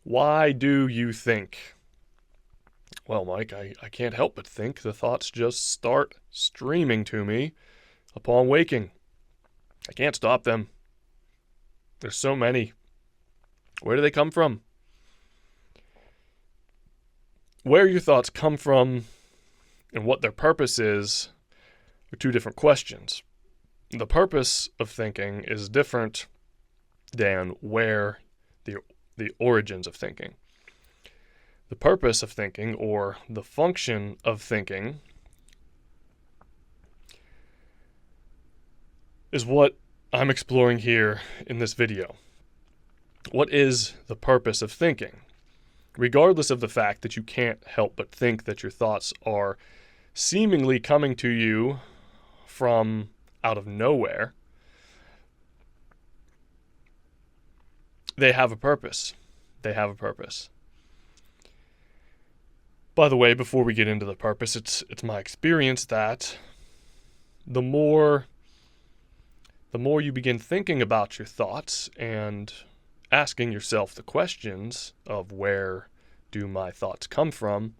Why do you think? Well, Mike, I can't help but think. The thoughts just start streaming to me upon waking. I can't stop them. There's so many. Where do they come from? Where your thoughts come from and what their purpose is are two different questions. The purpose of thinking is different than where the origins of thinking. The purpose of thinking, or the function of thinking, is what I'm exploring here in this video. What is the purpose of thinking? Regardless of the fact that you can't help but think that your thoughts are seemingly coming to you from out of nowhere, they have a purpose. They have a purpose. By the way, before we get into the purpose, it's my experience that the more you begin thinking about your thoughts and asking yourself the questions of where do my thoughts come from,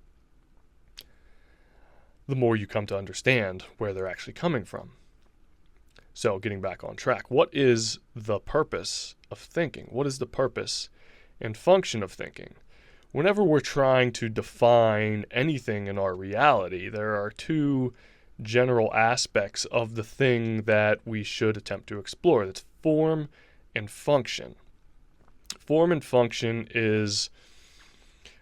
the more you come to understand where they're actually coming from. So, getting back on track, what is the purpose of thinking? What is the purpose and function of thinking? Whenever we're trying to define anything in our reality, there are two general aspects of the thing that we should attempt to explore. That's form and function. Form and function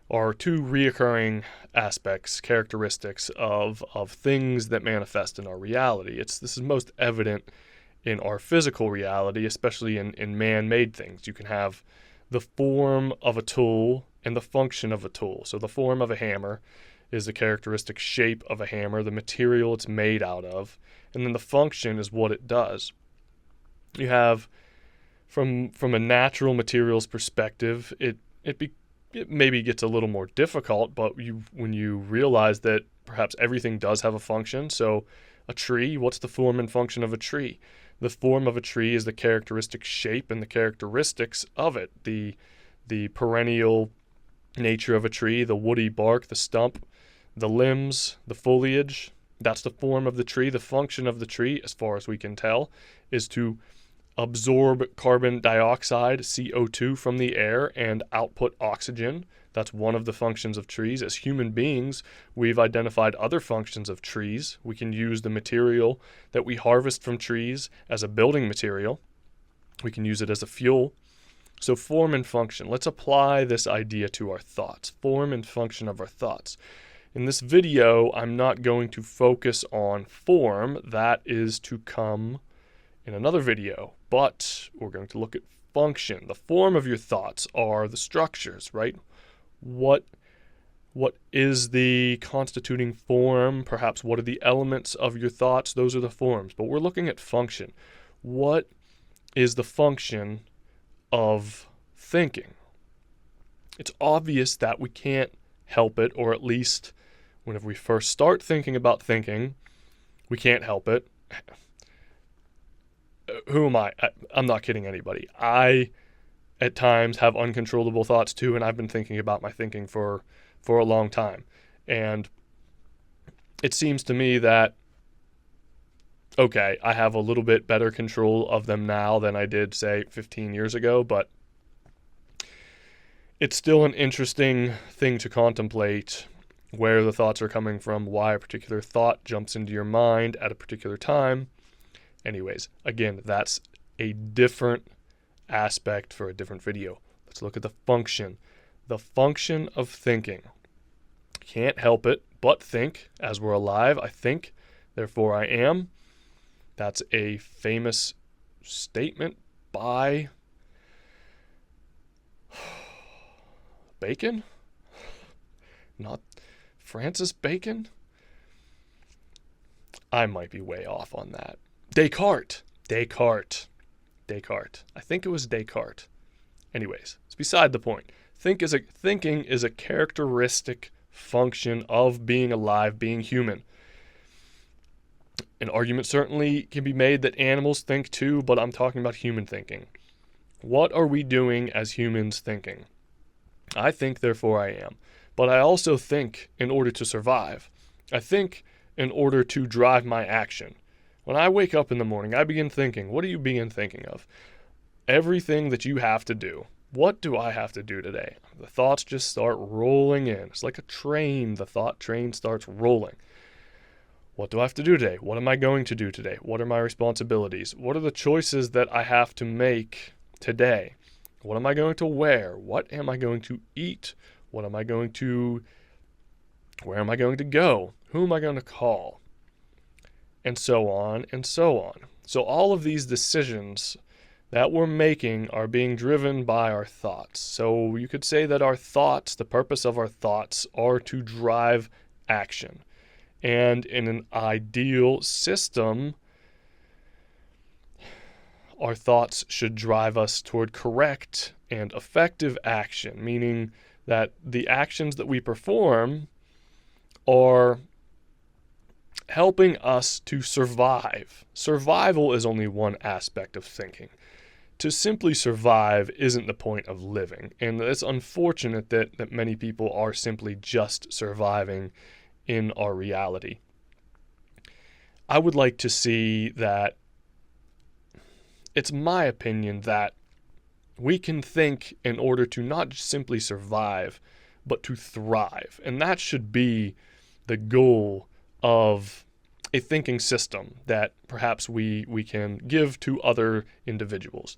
are two reoccurring aspects, characteristics of things that manifest in our reality. This is most evident in our physical reality, especially in man-made things. You can have the form of a tool and the function of a tool. So the form of a hammer is the characteristic shape of a hammer, the material it's made out of, and then the function is what it does. You have, from a natural materials perspective, it maybe gets a little more difficult, but when you realize that perhaps everything does have a function. So a tree, what's the form and function of a tree? The form of a tree is the characteristic shape and the characteristics of it. The perennial nature of a tree, the woody bark, the stump, the limbs, the foliage. That's the form of the tree. The function of the tree, as far as we can tell, is to absorb carbon dioxide, CO2, from the air and output oxygen. That's one of the functions of trees. As human beings, we've identified other functions of trees. We can use the material that we harvest from trees as a building material. We can use it as a fuel. So form and function. Let's apply this idea to our thoughts. Form and function of our thoughts. In this video, I'm not going to focus on form. That is to come in another video. But we're going to look at function. The form of your thoughts are the structures, right? What is the constituting form? Perhaps what are the elements of your thoughts? Those are the forms. But we're looking at function. What is the function of thinking? It's obvious that we can't help it, or at least whenever we first start thinking about thinking, we can't help it. Who am I? I'm not kidding anybody. I, at times, have uncontrollable thoughts too, and I've been thinking about my thinking for a long time. And it seems to me that, okay, I have a little bit better control of them now than I did, say, 15 years ago, but it's still an interesting thing to contemplate where the thoughts are coming from, why a particular thought jumps into your mind at a particular time. Anyways, again, that's a different aspect for a different video. Let's look at the function. The function of thinking. Can't help it but think. As we're alive, I think, therefore I am. That's a famous statement by Bacon? Not Francis Bacon? I might be way off on that. Descartes. I think it was Descartes. Anyways, it's beside the point. Thinking is a characteristic function of being alive, being human. An argument certainly can be made that animals think too, but I'm talking about human thinking. What are we doing as humans thinking? I think, therefore I am. But I also think in order to survive. I think in order to drive my action. When I wake up in the morning, I begin thinking. What do you begin thinking of? Everything that you have to do. What do I have to do today? The thoughts just start rolling in. It's like a train. The thought train starts rolling. What do I have to do today? What am I going to do today? What are my responsibilities? What are the choices that I have to make today? What am I going to wear? What am I going to eat? What am I going to, where am I going to go? Who am I going to call? And so on and so on. So all of these decisions that we're making are being driven by our thoughts. So you could say that our thoughts, the purpose of our thoughts, are to drive action. And in an ideal system, our thoughts should drive us toward correct and effective action, meaning that the actions that we perform are helping us to survive. Survival is only one aspect of thinking. To simply survive isn't the point of living, and it's unfortunate that many people are simply just surviving in our reality. I would like to see that, it's my opinion that we can think in order to not simply survive, but to thrive. And that should be the goal of a thinking system that perhaps we can give to other individuals.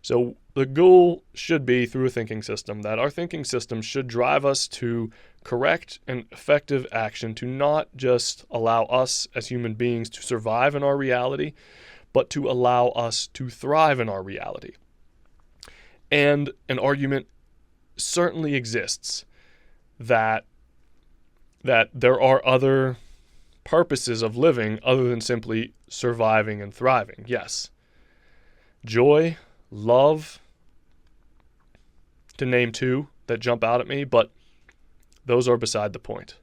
So the goal should be, through a thinking system, that our thinking system should drive us to correct and effective action, to not just allow us as human beings to survive in our reality, but to allow us to thrive in our reality. And an argument certainly exists that there are other purposes of living other than simply surviving and thriving. Yes. Joy, love, to name two that jump out at me, but those are beside the point.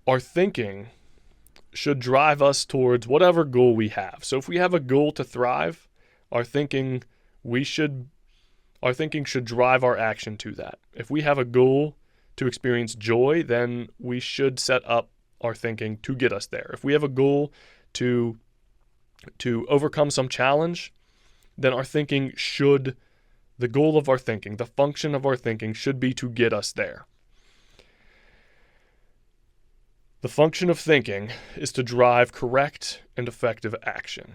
Our thinking should drive us towards whatever goal we have. So if we have a goal to thrive, our thinking should drive our action to that. If we have a goal to experience joy, then we should set up our thinking to get us there. If we have a goal to overcome some challenge, then the goal of our thinking, the function of our thinking should be to get us there. The function of thinking is to drive correct and effective action.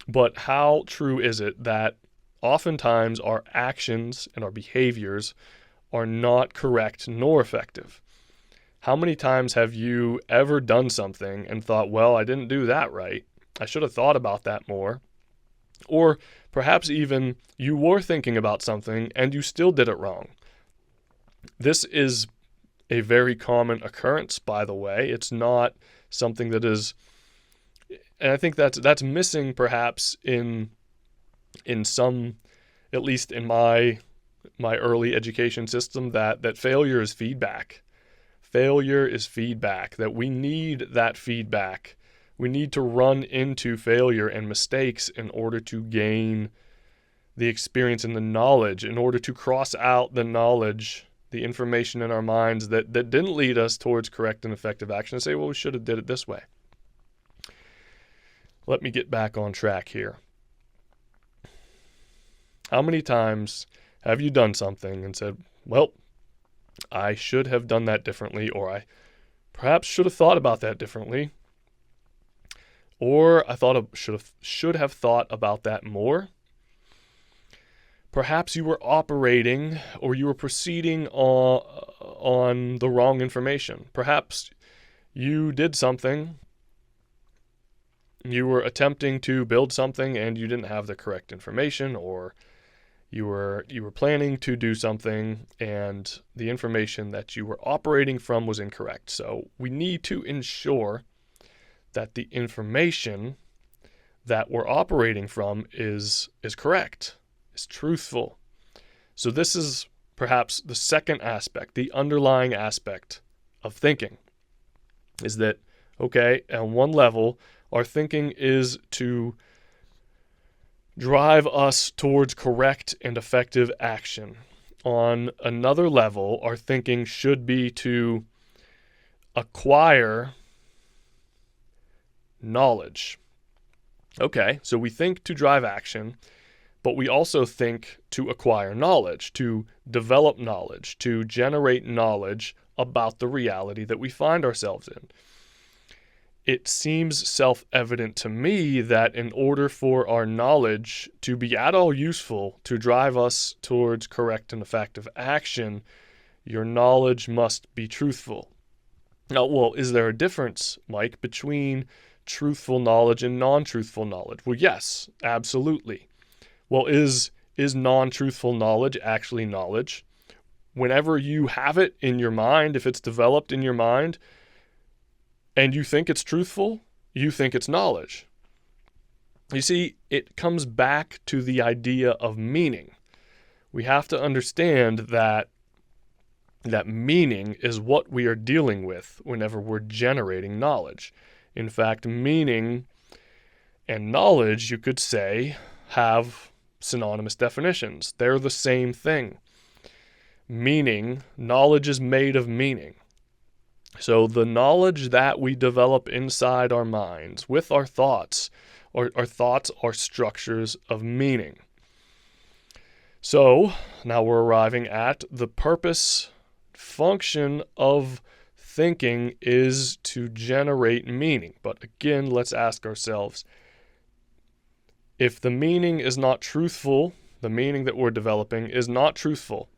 But how true is it that oftentimes our actions and our behaviors are not correct nor effective? How many times have you ever done something and thought, well, I didn't do that right. I should have thought about that more. Or perhaps even you were thinking about something and you still did it wrong. This is a very common occurrence, by the way. It's not something that is, and I think that's missing perhaps in some, at least in my early education system, that failure is feedback. Failure is feedback, that we need that feedback. We need to run into failure and mistakes in order to gain the experience and the knowledge, in order to cross out the knowledge, the information in our minds that didn't lead us towards correct and effective action, and say, well, we should have did it this way. Let me get back on track here. How many times have you done something and said, well, I should have done that differently, or I perhaps should have thought about that differently, or I should have thought about that more? Perhaps you were operating or you were proceeding on the wrong information. Perhaps you did something, you were attempting to build something and you didn't have the correct information, or you were planning to do something and the information that you were operating from was incorrect. So we need to ensure that the information that we're operating from is correct, is truthful. So this is perhaps the second aspect, the underlying aspect of thinking, is that, okay, on one level, our thinking is to drive us towards correct and effective action. on another level, our thinking should be to acquire knowledge. Okay, so we think to drive action, but we also think to acquire knowledge, to develop knowledge, to generate knowledge about the reality that we find ourselves in. It seems self-evident to me that in order for our knowledge to be at all useful to drive us towards correct and effective action, your knowledge must be truthful. Now, well, is there a difference, Mike, between truthful knowledge and non-truthful knowledge? Well, yes, absolutely. Well, is non-truthful knowledge actually knowledge? Whenever you have it in your mind, if it's developed in your mind, and you think it's truthful, you think it's knowledge. You see, it comes back to the idea of meaning. We have to understand that meaning is what we are dealing with whenever we're generating knowledge. In fact, meaning and knowledge, you could say, have synonymous definitions. They're the same thing. Meaning, knowledge is made of meaning. So the knowledge that we develop inside our minds with our thoughts, or our thoughts are structures of meaning. So now we're arriving at the purpose, function of thinking is to generate meaning. But again, let's ask ourselves, if the meaning is not truthful, the meaning that we're developing is not truthful,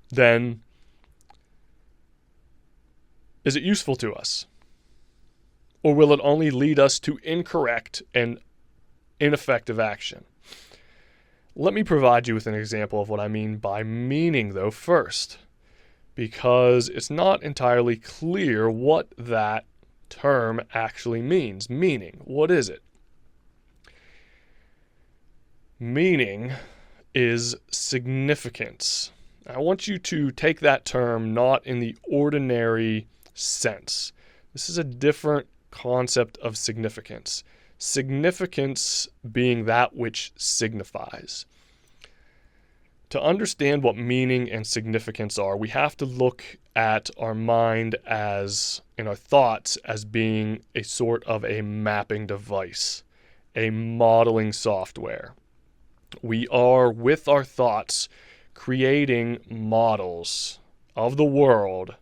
then is it useful to us? Or will it only lead us to incorrect and ineffective action? Let me provide you with an example of what I mean by meaning, though, first, because it's not entirely clear what that term actually means. Meaning, what is it? Meaning is significance. I want you to take that term not in the ordinary sense. This is a different concept of significance. Significance being that which signifies. To understand what meaning and significance are, we have to look at our mind as, and our thoughts as being a sort of a mapping device, a modeling software. We are, with our thoughts, creating models of the world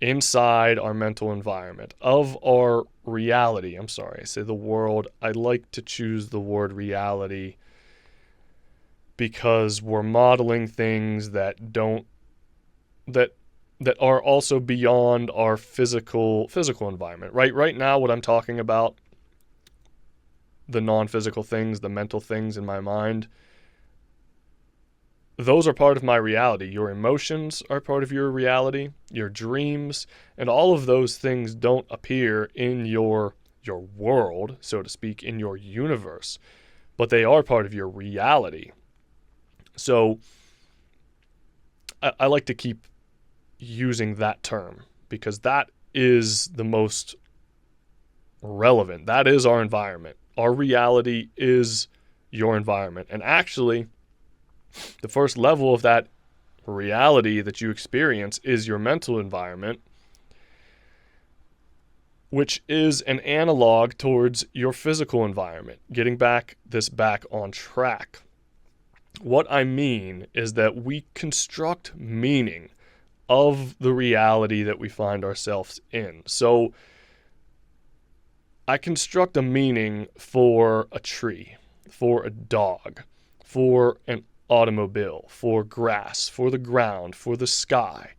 inside our mental environment, of our reality. I'm sorry, I say the world. I like to choose the word reality because we're modeling things that are also beyond our physical environment. Right now, what I'm talking about, the non-physical things, the mental things in my mind, those are part of my reality. Your emotions are part of your reality, your dreams, and all of those things don't appear in your world, so to speak, in your universe, but they are part of your reality. So I like to keep using that term because that is the most relevant. That is our environment. Our reality is your environment. And actually, the first level of that reality that you experience is your mental environment, which is an analog towards your physical environment. Getting back on track. What I mean is that we construct meaning of the reality that we find ourselves in. So I construct a meaning for a tree, for a dog, for an automobile, for grass, for the ground, for the sky.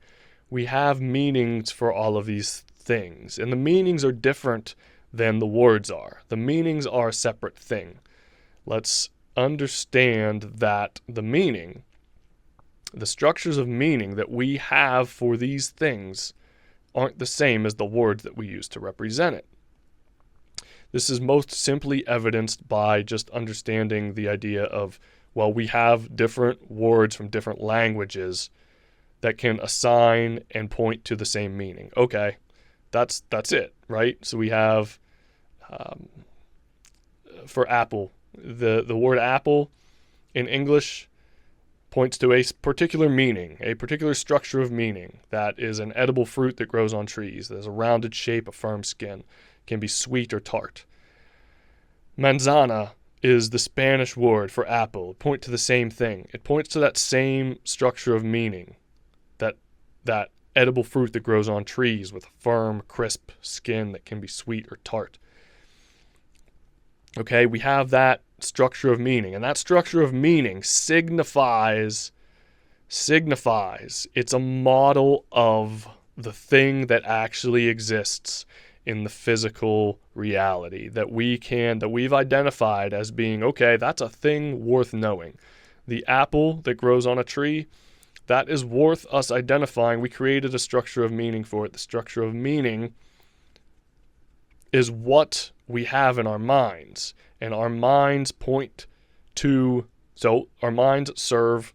We have meanings for all of these things, and the meanings are different than the words are. The meanings are a separate thing. Let's understand that the meaning, the structures of meaning that we have for these things aren't the same as the words that we use to represent it. This is most simply evidenced by just understanding the idea of, well, we have different words from different languages that can assign and point to the same meaning. Okay, that's it, right? So we have, for apple, the word apple in English points to a particular meaning, a particular structure of meaning. That is an edible fruit that grows on trees. There's a rounded shape, a firm skin, can be sweet or tart. Manzana is the Spanish word for apple. It points to the same thing. It points to that same structure of meaning, that edible fruit that grows on trees with a firm, crisp skin that can be sweet or tart. Okay, we have that structure of meaning, and that structure of meaning signifies it's a model of the thing that actually exists in the physical reality that we've identified as being, okay, that's a thing worth knowing. The apple that grows on a tree, that is worth us identifying. We created a structure of meaning for it. The structure of meaning is what we have in our minds, and our minds our minds serve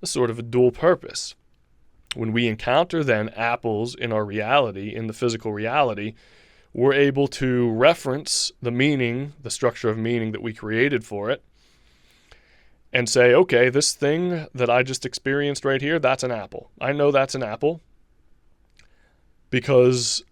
a sort of a dual purpose. When we encounter then apples in our reality, in the physical reality, we're able to reference the meaning, the structure of meaning that we created for it, and say, okay, this thing that I just experienced right here, that's an apple. I know that's an apple because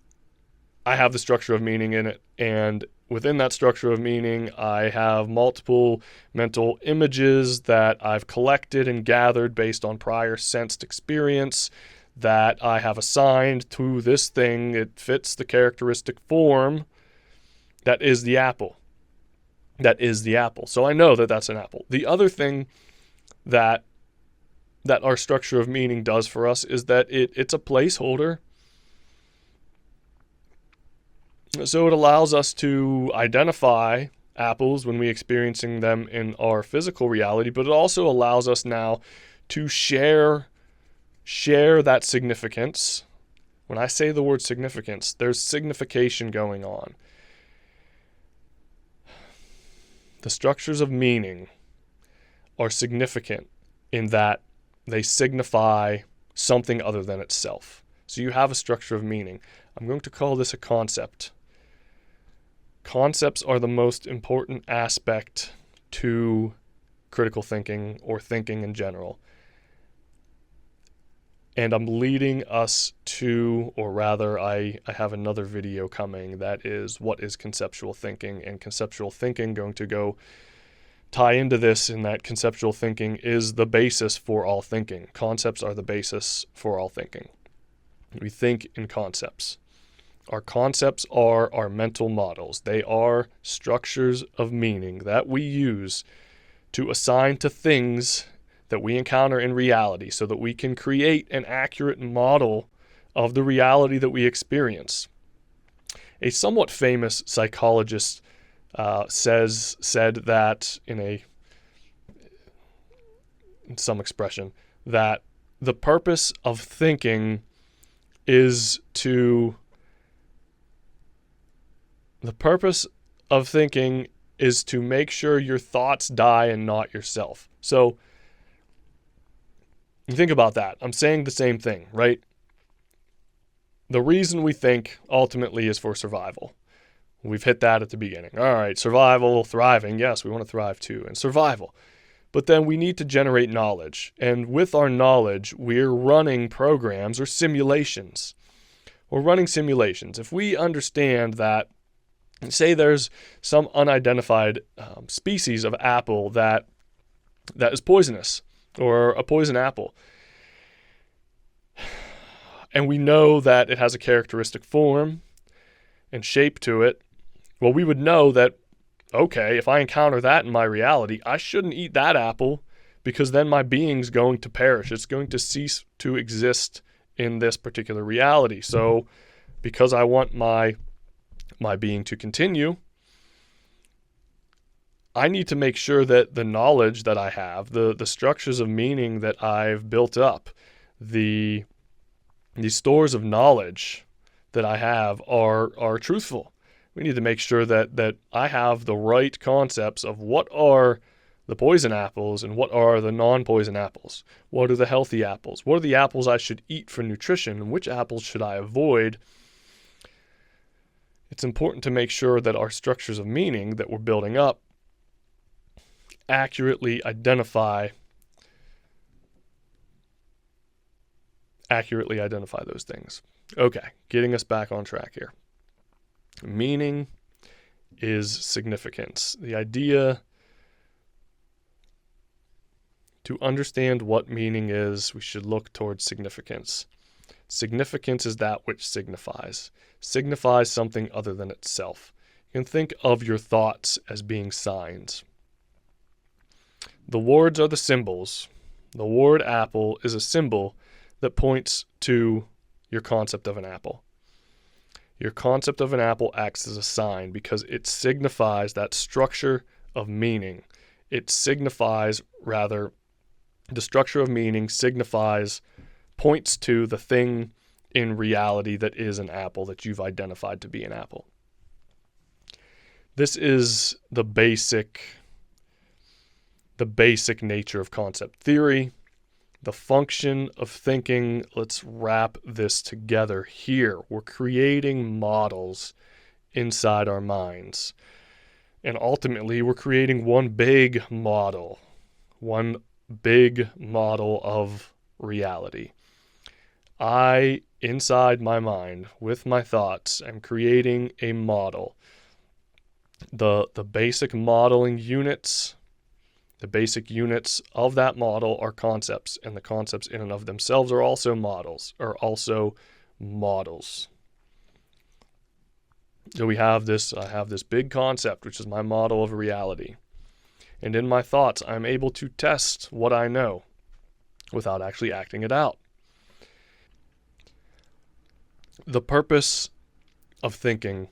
I have the structure of meaning in it, and within that structure of meaning, I have multiple mental images that I've collected and gathered based on prior sensed experience that I have assigned to this thing. It fits the characteristic form that is the apple. That is the apple. So I know that that's an apple. The other thing that our structure of meaning does for us is that it's a placeholder. So it allows us to identify apples when we're experiencing them in our physical reality, but it also allows us now to share that significance. When I say the word significance, there's signification going on. The structures of meaning are significant in that they signify something other than itself. So you have a structure of meaning. I'm going to call this a concept. Concepts are the most important aspect to critical thinking or thinking in general. And I'm leading us to, or rather, I have another video coming that is what is conceptual thinking, and conceptual thinking going to go tie into this in that conceptual thinking is the basis for all thinking. Concepts are the basis for all thinking. We think in concepts. Our concepts are our mental models. They are structures of meaning that we use to assign to things that we encounter in reality so that we can create an accurate model of the reality that we experience. A somewhat famous psychologist said that in some expression, that the purpose of thinking is to make sure your thoughts die and not yourself. So you think about that. I'm saying the same thing, right? The reason we think ultimately is for survival. We've hit that at the beginning. All right, survival, thriving. Yes, we want to thrive too, and survival. But then we need to generate knowledge. And with our knowledge, we're running programs or simulations. We're running simulations. If we understand that, say there's some unidentified species of apple that is poisonous, or a poison apple, and we know that it has a characteristic form and shape to it, well, we would know that, okay, if I encounter that in my reality, I shouldn't eat that apple because then my being's going to perish. It's going to cease to exist in this particular reality. So because I want my being to continue, I need to make sure that the knowledge that I have, the structures of meaning that I've built up, the stores of knowledge that I have are truthful. We need to make sure that I have the right concepts of what are the poison apples and what are the non-poison apples. What are the healthy apples? What are the apples I should eat for nutrition, and which apples should I avoid? It's important to make sure that our structures of meaning that we're building up accurately identify accurately identify those things. Okay, getting us back on track here. Meaning is significance. The idea to understand what meaning is, we should look towards significance. Significance is that which signifies. Signifies something other than itself. You can think of your thoughts as being signs. The words are the symbols. The word apple is a symbol that points to your concept of an apple. Your concept of an apple acts as a sign because it signifies that structure of meaning. It signifies, rather, the structure of meaning signifies, points to the thing in reality that is an apple, that you've identified to be an apple. This is the basic nature of concept theory. The function of thinking, let's wrap this together here. We're creating models inside our minds. And ultimately, we're creating one big model of reality. I, inside my mind, with my thoughts, am creating a model. The basic modeling units, the basic units of that model are concepts, and the concepts in and of themselves are also models. So I have this big concept, which is my model of reality. And in my thoughts, I'm able to test what I know without actually acting it out. The purpose of thinking,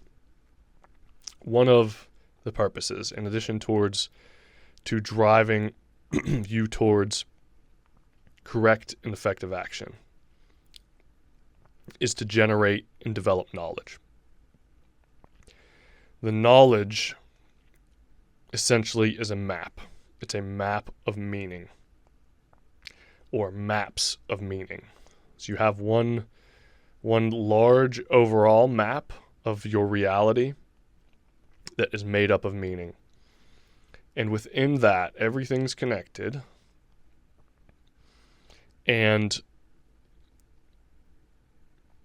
one of the purposes, in addition to driving you towards correct and effective action, is to generate and develop knowledge. The knowledge essentially is a map. It's a map of meaning, or maps of meaning. So you have one large overall map of your reality that is made up of meaning. And within that, everything's connected. And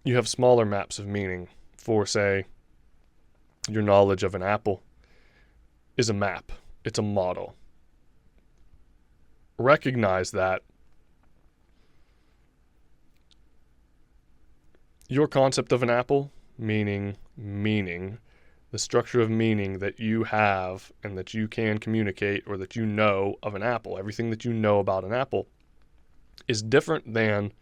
you have smaller maps of meaning for, say, your knowledge of an apple is a map. It's a model. Recognize that your concept of an apple, meaning, the structure of meaning that you have and that you can communicate or that you know of an apple, everything that you know about an apple, is different than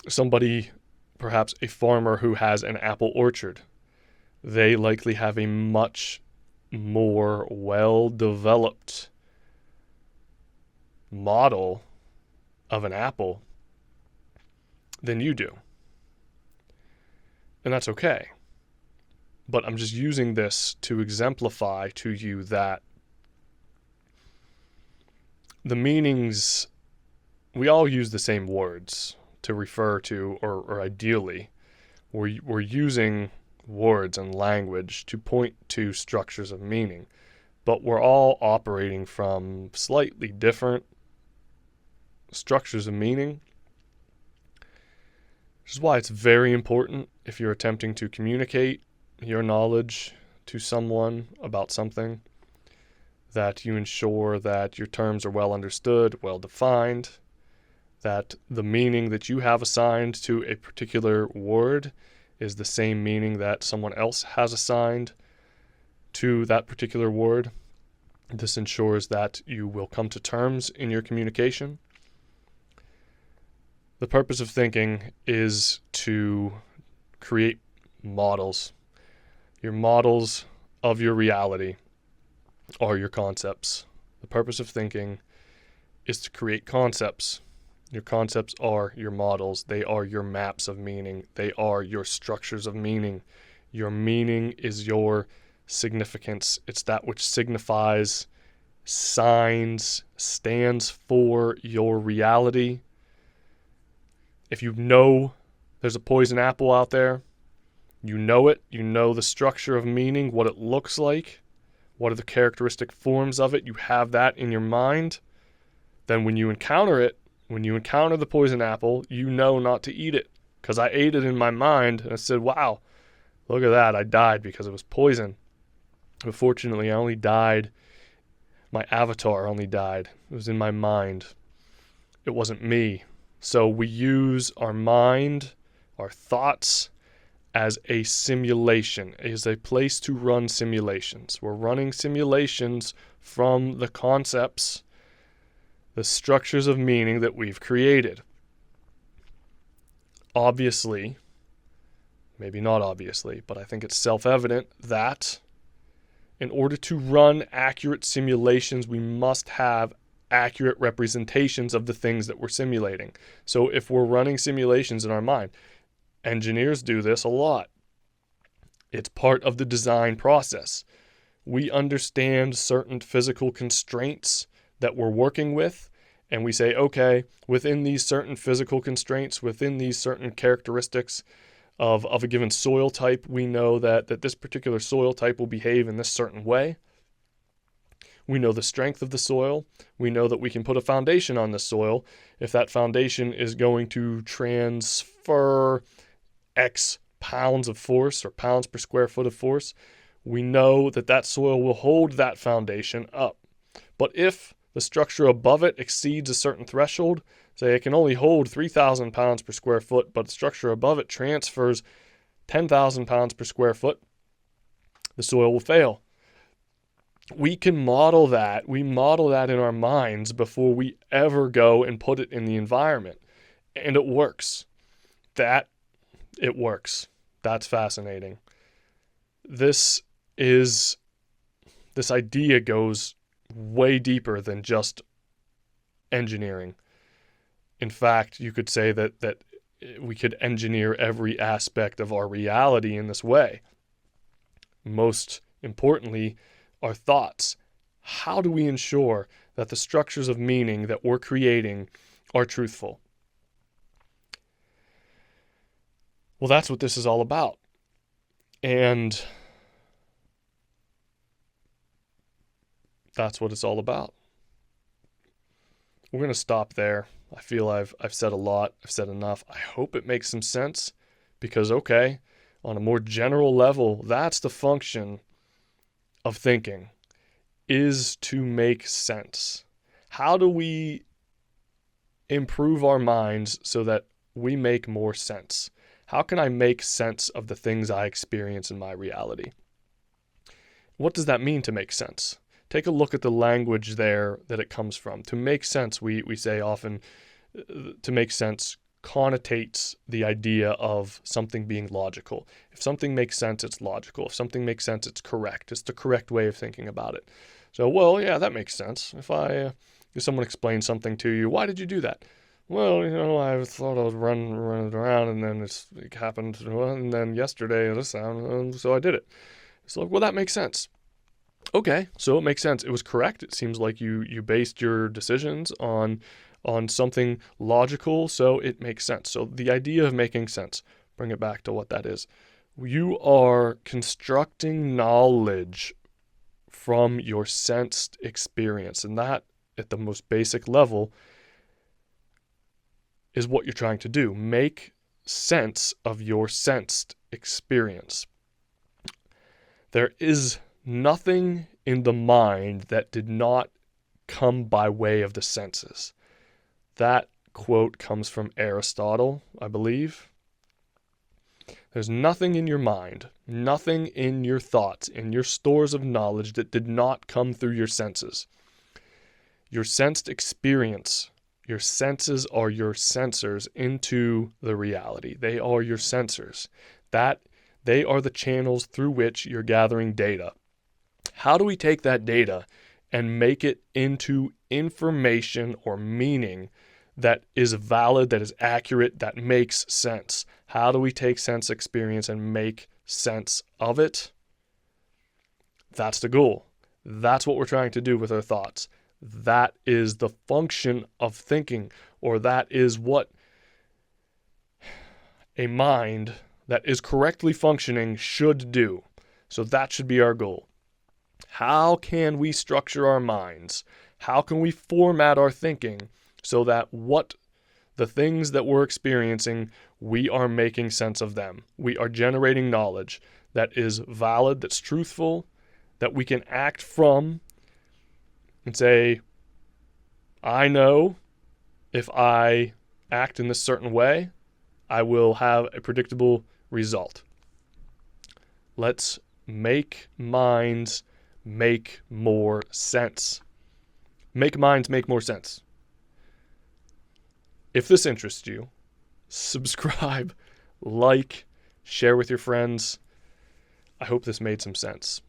somebody, perhaps a farmer who has an apple orchard. They likely have a much more well-developed model of an apple than you do. And that's okay. But I'm just using this to exemplify to you that the meanings, we all use the same words to refer to, or ideally, we're using words and language to point to structures of meaning. But we're all operating from slightly different structures of meaning. Which is why it's very important, if you're attempting to communicate your knowledge to someone about something, that you ensure that your terms are well understood, well defined, that the meaning that you have assigned to a particular word is the same meaning that someone else has assigned to that particular word. This ensures that you will come to terms in your communication. The purpose of thinking is to create models. Your models of your reality are your concepts. The purpose of thinking is to create concepts. Your concepts are your models. They are your maps of meaning. They are your structures of meaning. Your meaning is your significance. It's that which signifies, signs, stands for your reality. If you know there's a poison apple out there, you know it, you know the structure of meaning, what it looks like, what are the characteristic forms of it, you have that in your mind, then when you encounter it, When you encounter the poison apple, you know not to eat it. Because I ate it in my mind and I said, wow, look at that. I died because it was poison. But fortunately, I only died. My avatar only died. It was in my mind. It wasn't me. So we use our mind, our thoughts, as a simulation, as a place to run simulations. We're running simulations from the concepts, the structures of meaning that we've created. Obviously, maybe not obviously, but I think it's self-evident that in order to run accurate simulations, we must have accurate representations of the things that we're simulating. So if we're running simulations in our mind, engineers do this a lot. It's part of the design process. We understand certain physical constraints that we're working with, and we say, okay, within these certain physical constraints, within these certain characteristics of a given soil type, we know that this particular soil type will behave in this certain way. We know the strength of the soil. We know that we can put a foundation on the soil. If that foundation is going to transfer X pounds of force or pounds per square foot of force, we know that soil will hold that foundation up. But if the structure above it exceeds a certain threshold, say it can only hold 3,000 pounds per square foot, but the structure above it transfers 10,000 pounds per square foot, the soil will fail. We can model that. We model that in our minds before we ever go and put it in the environment. And it works. It works. That's fascinating. This idea goes way deeper than just engineering. In fact, you could say that we could engineer every aspect of our reality in this way. Most importantly, our thoughts. How do we ensure that the structures of meaning that we're creating are truthful? Well, that's what this is all about. And that's what it's all about. We're going to stop there. I feel I've said a lot. I've said enough. I hope it makes some sense because, okay, on a more general level, that's the function of thinking, is to make sense. How do we improve our minds so that we make more sense? How can I make sense of the things I experience in my reality? What does that mean to make sense? Take a look at the language there that it comes from. To make sense, we say often, to make sense connotates the idea of something being logical. If something makes sense, it's logical. If something makes sense, it's correct. It's the correct way of thinking about it. So, well, yeah, that makes sense. If someone explains something to you, why did you do that? Well, I thought I would run it around, and then it happened, and then yesterday this happened, so I did it. It's like, well, that makes sense. Okay, so it makes sense. It was correct. It seems like you based your decisions on something logical, so it makes sense. So the idea of making sense, bring it back to what that is. You are constructing knowledge from your sensed experience, and that, at the most basic level, is what you're trying to do. Make sense of your sensed experience. There is nothing in the mind that did not come by way of the senses. That quote comes from Aristotle, I believe. There's nothing in your mind, nothing in your thoughts, in your stores of knowledge that did not come through your senses. Your sensed experience, your senses are your sensors into the reality. They are your sensors. They are the channels through which you're gathering data. How do we take that data and make it into information or meaning that is valid, that is accurate, that makes sense? How do we take sense experience and make sense of it? That's the goal. That's what we're trying to do with our thoughts. That is the function of thinking, or that is what a mind that is correctly functioning should do. So that should be our goal. How can we structure our minds? How can we format our thinking so that the things that we're experiencing, we are making sense of them. We are generating knowledge that is valid, that's truthful, that we can act from and say, I know if I act in this certain way, I will have a predictable result. Let's make minds make more sense. Make minds make more sense. If this interests you, subscribe, like, share with your friends. I hope this made some sense.